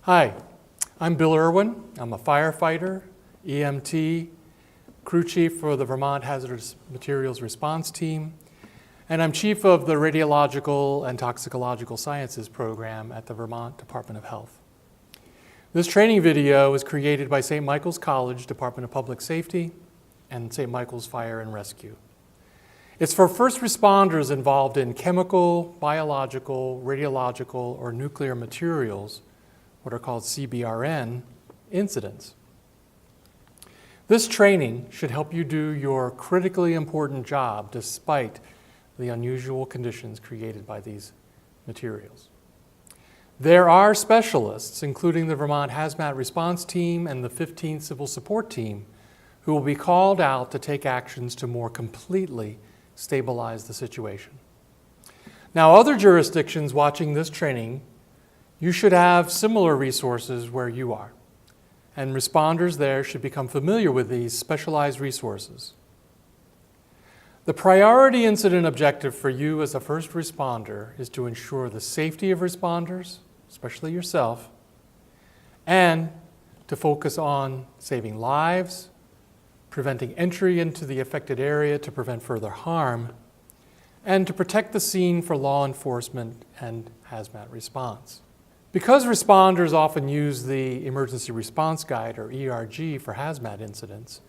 Hi, I'm Bill Irwin. I'm a firefighter, EMT, crew chief for the Vermont Hazardous Materials Response Team, and I'm chief of the Radiological and Toxicological Sciences program at the Vermont Department of Health. This training video was created by St. Michael's College Department of Public Safety and St. Michael's Fire and Rescue. It's for first responders involved in chemical, biological, radiological, or nuclear materials, what are called CBRN, incidents. This training should help you do your critically important job despite the unusual conditions created by these materials. There are specialists, including the Vermont Hazmat Response Team and the 15th Civil Support Team, who will be called out to take actions to more completely stabilize the situation. Now, other jurisdictions watching this training, you should have similar resources where you are, and responders there should become familiar with these specialized resources. The priority incident objective for you as a first responder is to ensure the safety of responders, especially yourself, and to focus on saving lives, preventing entry into the affected area to prevent further harm, and to protect the scene for law enforcement and hazmat response. Because responders often use the Emergency Response Guide, or ERG, for hazmat incidents,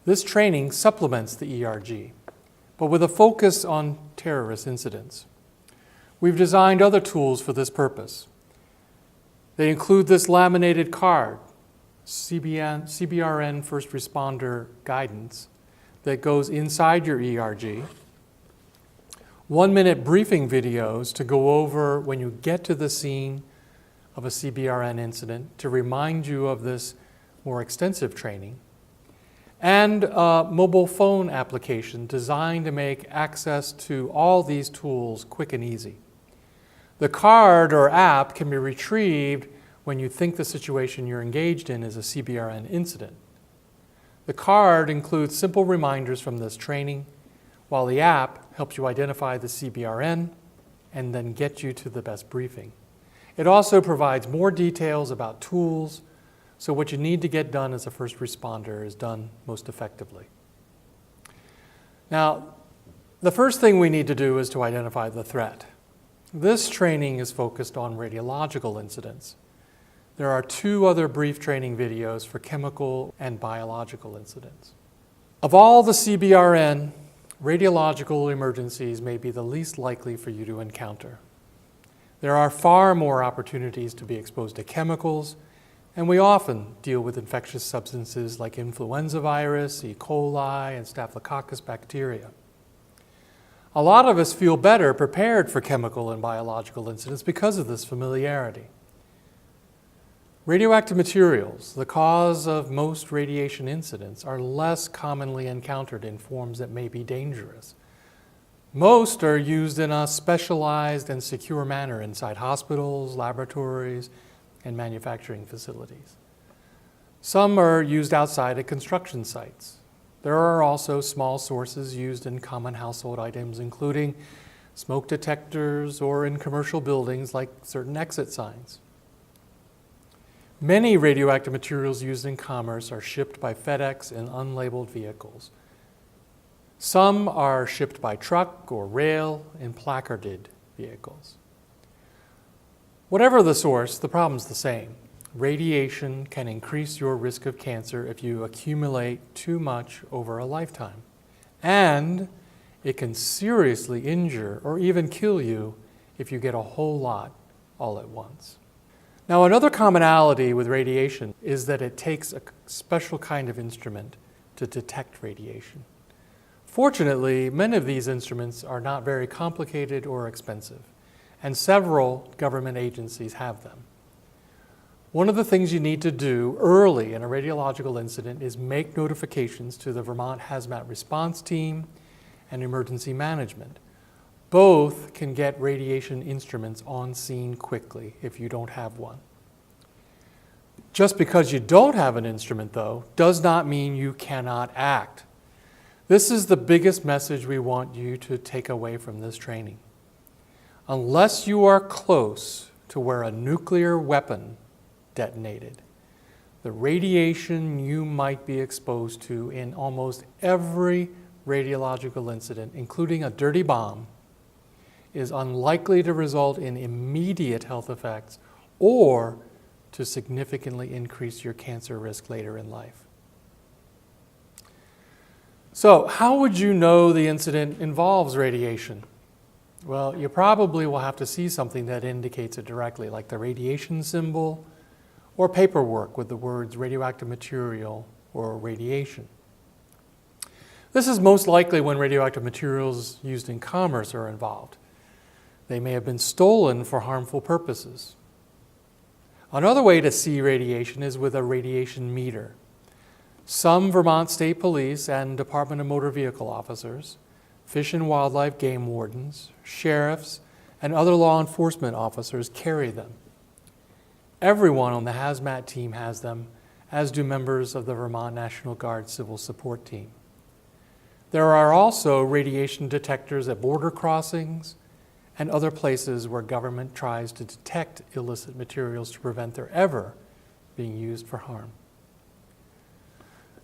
this training supplements the ERG, but with a focus on terrorist incidents. We've designed other tools for this purpose. They include this laminated card, CBRN First Responder Guidance, that goes inside your ERG, 1-minute briefing videos to go over when you get to the scene of a CBRN incident to remind you of this more extensive training, and a mobile phone application designed to make access to all these tools quick and easy. The card or app can be retrieved when you think the situation you're engaged in is a CBRN incident. The card includes simple reminders from this training, while the app helps you identify the CBRN and then get you to the best briefing. It also provides more details about tools, so what you need to get done as a first responder is done most effectively. Now, the first thing we need to do is to identify the threat. This training is focused on radiological incidents. There are 2 other brief training videos for chemical and biological incidents. Of all the CBRN, radiological emergencies may be the least likely for you to encounter. There are far more opportunities to be exposed to chemicals, and we often deal with infectious substances like influenza virus, E. coli, and staphylococcus bacteria. A lot of us feel better prepared for chemical and biological incidents because of this familiarity. Radioactive materials, the cause of most radiation incidents, are less commonly encountered in forms that may be dangerous. Most are used in a specialized and secure manner inside hospitals, laboratories, and manufacturing facilities. Some are used outside at construction sites. There are also small sources used in common household items, including smoke detectors or in commercial buildings like certain exit signs. Many radioactive materials used in commerce are shipped by FedEx in unlabeled vehicles. Some are shipped by truck or rail in placarded vehicles. Whatever the source, the problem's the same. Radiation can increase your risk of cancer if you accumulate too much over a lifetime. And it can seriously injure or even kill you if you get a whole lot all at once. Now, another commonality with radiation is that it takes a special kind of instrument to detect radiation. Fortunately, many of these instruments are not very complicated or expensive, and several government agencies have them. One of the things you need to do early in a radiological incident is make notifications to the Vermont Hazmat Response Team and Emergency Management. Both can get radiation instruments on scene quickly if you don't have one. Just because you don't have an instrument, though, does not mean you cannot act. This is the biggest message we want you to take away from this training. Unless you are close to where a nuclear weapon detonated. The radiation you might be exposed to in almost every radiological incident, including a dirty bomb, is unlikely to result in immediate health effects or to significantly increase your cancer risk later in life. So, how would you know the incident involves radiation? Well, you probably will have to see something that indicates it directly, like the radiation symbol or paperwork with the words radioactive material or radiation. This is most likely when radioactive materials used in commerce are involved. They may have been stolen for harmful purposes. Another way to see radiation is with a radiation meter. Some Vermont State Police and Department of Motor Vehicle officers, Fish and Wildlife game wardens, sheriffs, and other law enforcement officers carry them. Everyone on the hazmat team has them, as do members of the Vermont National Guard Civil Support Team. There are also radiation detectors at border crossings and other places where government tries to detect illicit materials to prevent their ever being used for harm.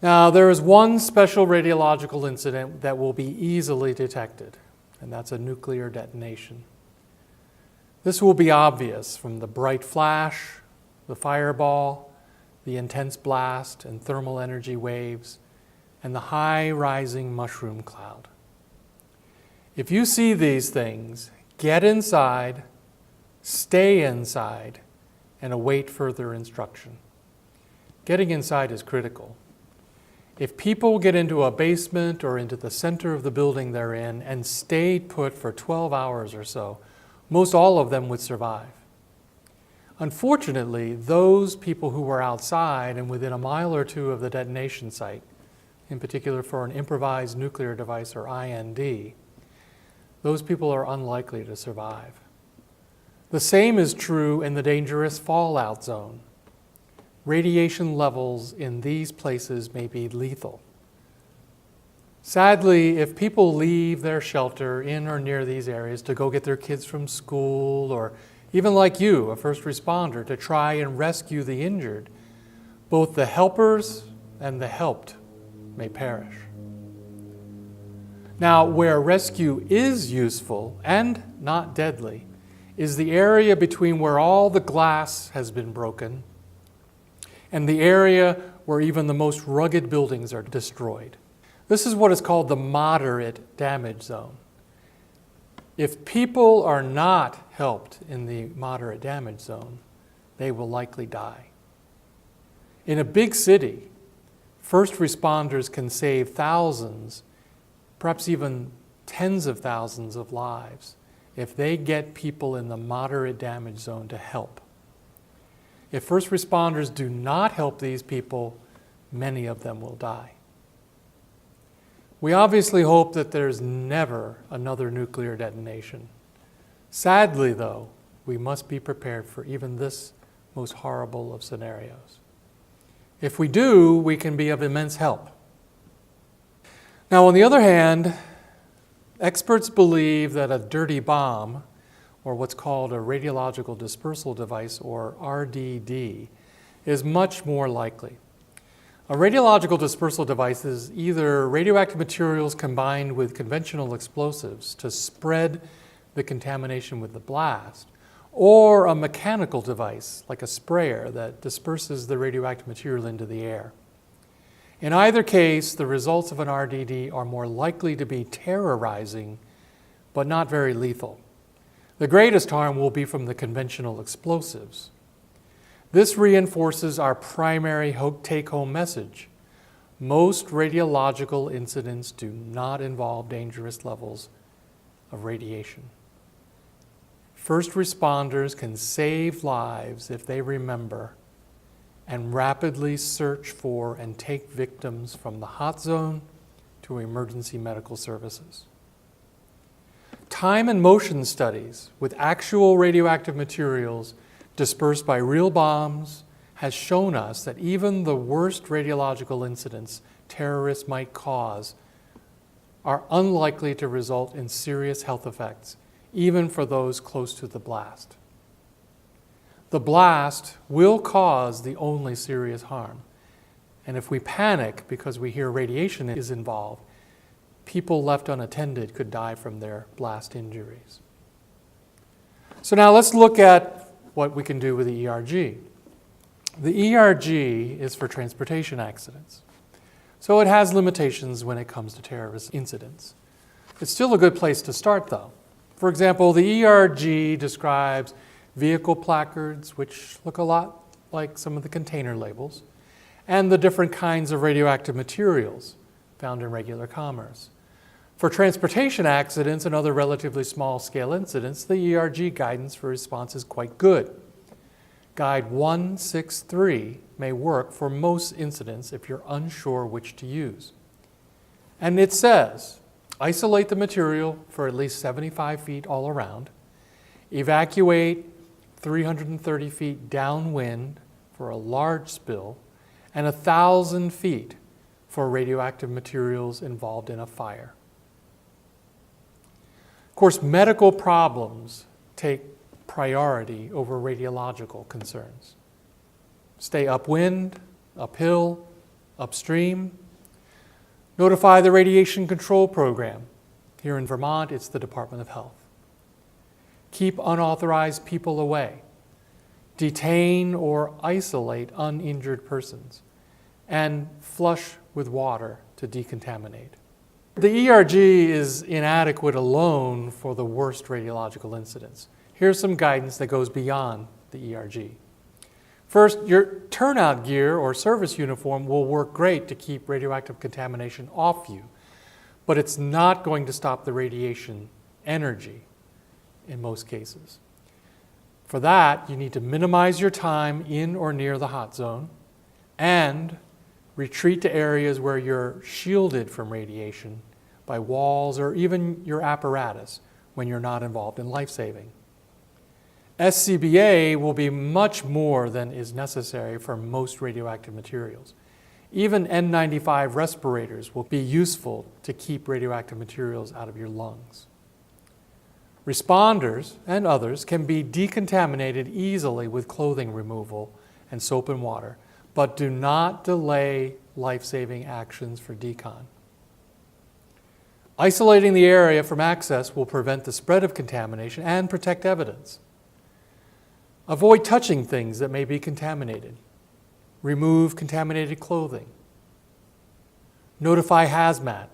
Now, there is one special radiological incident that will be easily detected, and that's a nuclear detonation. This will be obvious from the bright flash, the fireball, the intense blast and thermal energy waves, and the high rising mushroom cloud. If you see these things, get inside, stay inside, and await further instruction. Getting inside is critical. If people get into a basement or into the center of the building they're in and stayed put for 12 hours or so, most all of them would survive. Unfortunately, those people who were outside and within a mile or two of the detonation site, in particular for an improvised nuclear device or IND, those people are unlikely to survive. The same is true in the dangerous fallout zone. Radiation levels in these places may be lethal. Sadly, if people leave their shelter in or near these areas to go get their kids from school, or even like you, a first responder, to try and rescue the injured, both the helpers and the helped may perish. Now, where rescue is useful and not deadly is the area between where all the glass has been broken and the area where even the most rugged buildings are destroyed. This is what is called the moderate damage zone. If people are not helped in the moderate damage zone, they will likely die. In a big city, first responders can save thousands, perhaps even tens of thousands of lives if they get people in the moderate damage zone to help. If first responders do not help these people, many of them will die. We obviously hope that there's never another nuclear detonation. Sadly, though, we must be prepared for even this most horrible of scenarios. If we do, we can be of immense help. Now, on the other hand, experts believe that a dirty bomb, or what's called a radiological dispersal device, or RDD, is much more likely. A radiological dispersal device is either radioactive materials combined with conventional explosives to spread the contamination with the blast, or a mechanical device, like a sprayer, that disperses the radioactive material into the air. In either case, the results of an RDD are more likely to be terrorizing, but not very lethal. The greatest harm will be from the conventional explosives. This reinforces our primary take-home message. Most radiological incidents do not involve dangerous levels of radiation. First responders can save lives if they remember and rapidly search for and take victims from the hot zone to emergency medical services. Time and motion studies with actual radioactive materials dispersed by real bombs has shown us that even the worst radiological incidents terrorists might cause are unlikely to result in serious health effects, even for those close to the blast. The blast will cause the only serious harm. And if we panic because we hear radiation is involved, people left unattended could die from their blast injuries. So now let's look at what we can do with the ERG. The ERG is for transportation accidents. So it has limitations when it comes to terrorist incidents. It's still a good place to start, though. For example, the ERG describes vehicle placards, which look a lot like some of the container labels, and the different kinds of radioactive materials found in regular commerce. For transportation accidents and other relatively small-scale incidents, the ERG guidance for response is quite good. Guide 163 may work for most incidents if you're unsure which to use. And it says, isolate the material for at least 75 feet all around, evacuate 330 feet downwind for a large spill, and 1,000 feet for radioactive materials involved in a fire. Of course, medical problems take priority over radiological concerns. Stay upwind, uphill, upstream. Notify the Radiation Control Program. Here in Vermont, it's the Department of Health. Keep unauthorized people away. Detain or isolate uninjured persons. And flush with water to decontaminate. The ERG is inadequate alone for the worst radiological incidents. Here's some guidance that goes beyond the ERG. First, your turnout gear or service uniform will work great to keep radioactive contamination off you, but it's not going to stop the radiation energy in most cases. For that, you need to minimize your time in or near the hot zone and retreat to areas where you're shielded from radiation by walls or even your apparatus when you're not involved in life-saving. SCBA will be much more than is necessary for most radioactive materials. Even N95 respirators will be useful to keep radioactive materials out of your lungs. Responders and others can be decontaminated easily with clothing removal and soap and water, but do not delay life-saving actions for decon. Isolating the area from access will prevent the spread of contamination and protect evidence. Avoid touching things that may be contaminated. Remove contaminated clothing. Notify hazmat.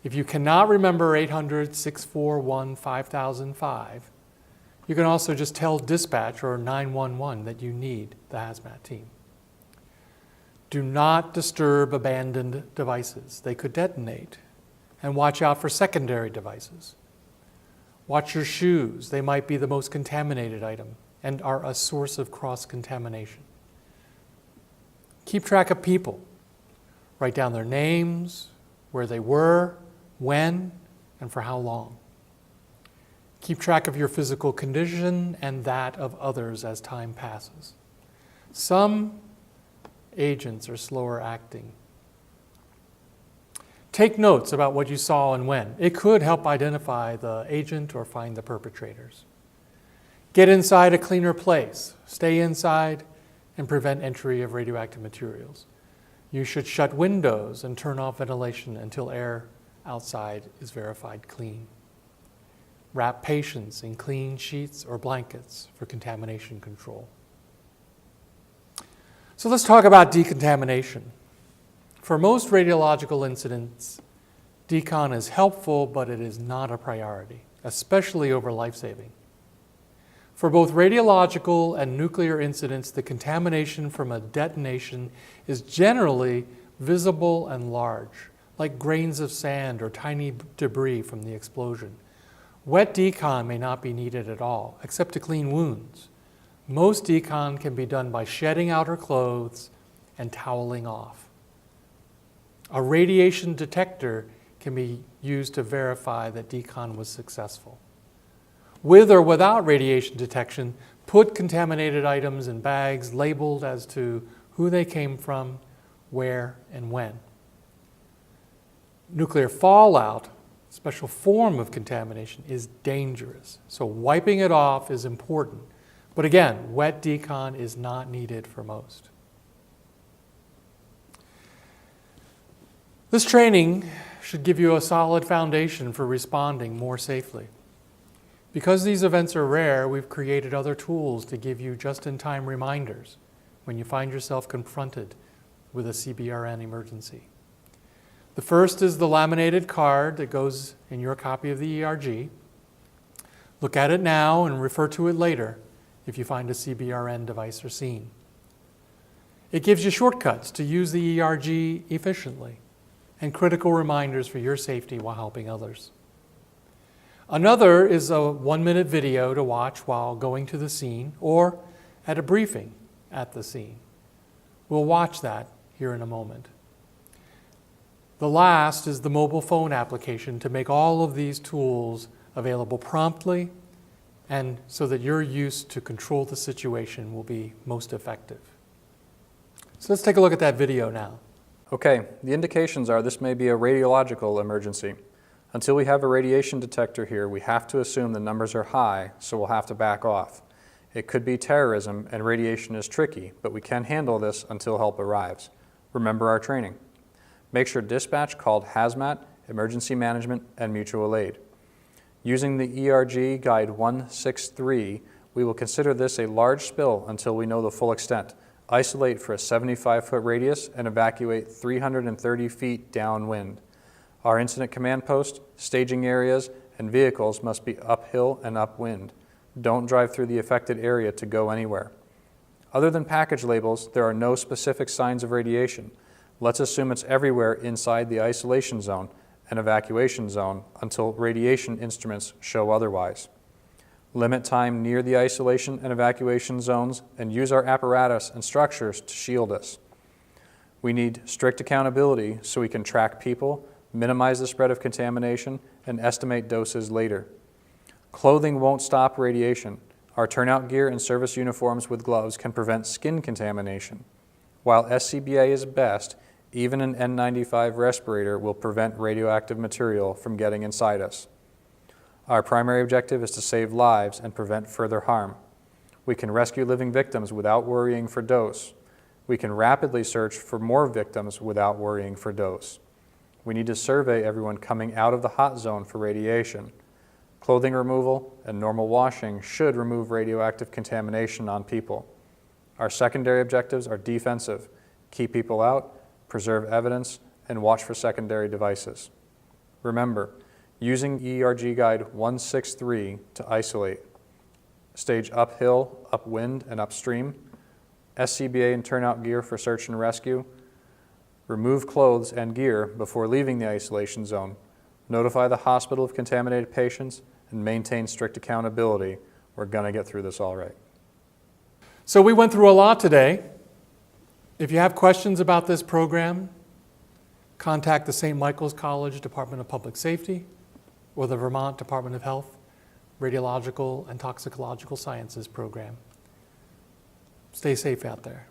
If you cannot remember 800-641-5005, you can also just tell dispatch or 911 that you need the hazmat team. Do not disturb abandoned devices. They could detonate. And watch out for secondary devices. Watch your shoes. They might be the most contaminated item and are a source of cross-contamination. Keep track of people. Write down their names, where they were, when, and for how long. Keep track of your physical condition and that of others as time passes. Some agents are slower acting. Take notes about what you saw and when. It could help identify the agent or find the perpetrators. Get inside a cleaner place. Stay inside and prevent entry of radioactive materials. You should shut windows and turn off ventilation until air outside is verified clean. Wrap patients in clean sheets or blankets for contamination control. So let's talk about decontamination. For most radiological incidents, decon is helpful, but it is not a priority, especially over life-saving. For both radiological and nuclear incidents, the contamination from a detonation is generally visible and large, like grains of sand or tiny debris from the explosion. Wet decon may not be needed at all, except to clean wounds. Most decon can be done by shedding outer clothes and toweling off. A radiation detector can be used to verify that decon was successful. With or without radiation detection, put contaminated items in bags labeled as to who they came from, where, and when. Nuclear fallout, a special form of contamination, is dangerous, so wiping it off is important, But again, wet decon is not needed for most. This training should give you a solid foundation for responding more safely. Because these events are rare, we've created other tools to give you just-in-time reminders when you find yourself confronted with a CBRN emergency. The first is the laminated card that goes in your copy of the ERG. Look at it now and refer to it later if you find a CBRN device or scene. It gives you shortcuts to use the ERG efficiently and critical reminders for your safety while helping others. Another is a 1-minute video to watch while going to the scene or at a briefing at the scene. We'll watch that here in a moment. The last is the mobile phone application to make all of these tools available promptly and so that your use to control the situation will be most effective. So let's take a look at that video now. Okay, the indications are this may be a radiological emergency. Until we have a radiation detector here, we have to assume the numbers are high, so we'll have to back off. It could be terrorism and radiation is tricky, but we can handle this until help arrives. Remember our training. Make sure dispatch called hazmat, emergency management, and mutual aid. Using the ERG Guide 163, we will consider this a large spill until we know the full extent. Isolate for a 75-foot radius and evacuate 330 feet downwind. Our incident command post, staging areas, and vehicles must be uphill and upwind. Don't drive through the affected area to go anywhere. Other than package labels, there are no specific signs of radiation. Let's assume it's everywhere inside the isolation zone and evacuation zone until radiation instruments show otherwise. Limit time near the isolation and evacuation zones and use our apparatus and structures to shield us. We need strict accountability so we can track people, minimize the spread of contamination, and estimate doses later. Clothing won't stop radiation. Our turnout gear and service uniforms with gloves can prevent skin contamination. While SCBA is best, even an N95 respirator will prevent radioactive material from getting inside us. Our primary objective is to save lives and prevent further harm. We can rescue living victims without worrying for dose. We can rapidly search for more victims without worrying for dose. We need to survey everyone coming out of the hot zone for radiation. Clothing removal and normal washing should remove radioactive contamination on people. Our secondary objectives are defensive: keep people out, preserve evidence, and watch for secondary devices. Remember, using ERG Guide 163 to isolate, stage uphill, upwind, and upstream, SCBA and turnout gear for search and rescue, remove clothes and gear before leaving the isolation zone, notify the hospital of contaminated patients, and maintain strict accountability. We're going to get through this all right. So we went through a lot today. If you have questions about this program, contact the St. Michael's College Department of Public Safety or the Vermont Department of Health Radiological and Toxicological Sciences program. Stay safe out there.